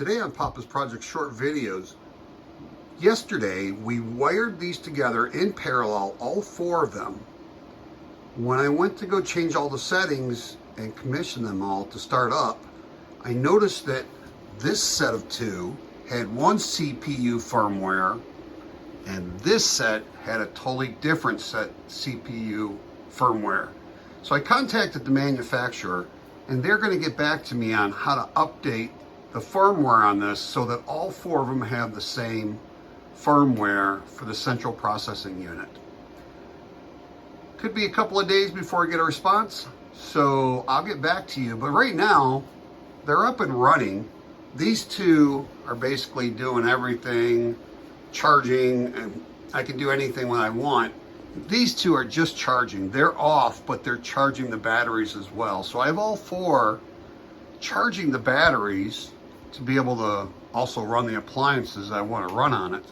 Today on Papa's Project Short Videos, yesterday we wired these together in parallel, all four of them. When I went to go change all the settings and commission them all to start up, I noticed that this set of two had one CPU firmware and this set had a totally different set CPU firmware. So I contacted the manufacturer and they're going to get back to me on how to update the firmware on this so that all four of them have the same firmware for the central processing unit. Could be a couple of days before I get a response, so I'll get back to you. But right now, they're up and running. These two are basically doing everything, charging, and I can do anything when I want. These two are just charging. They're off, but they're charging the batteries as well. So I have all four charging the batteries to be able to also run the appliances I want to run on it.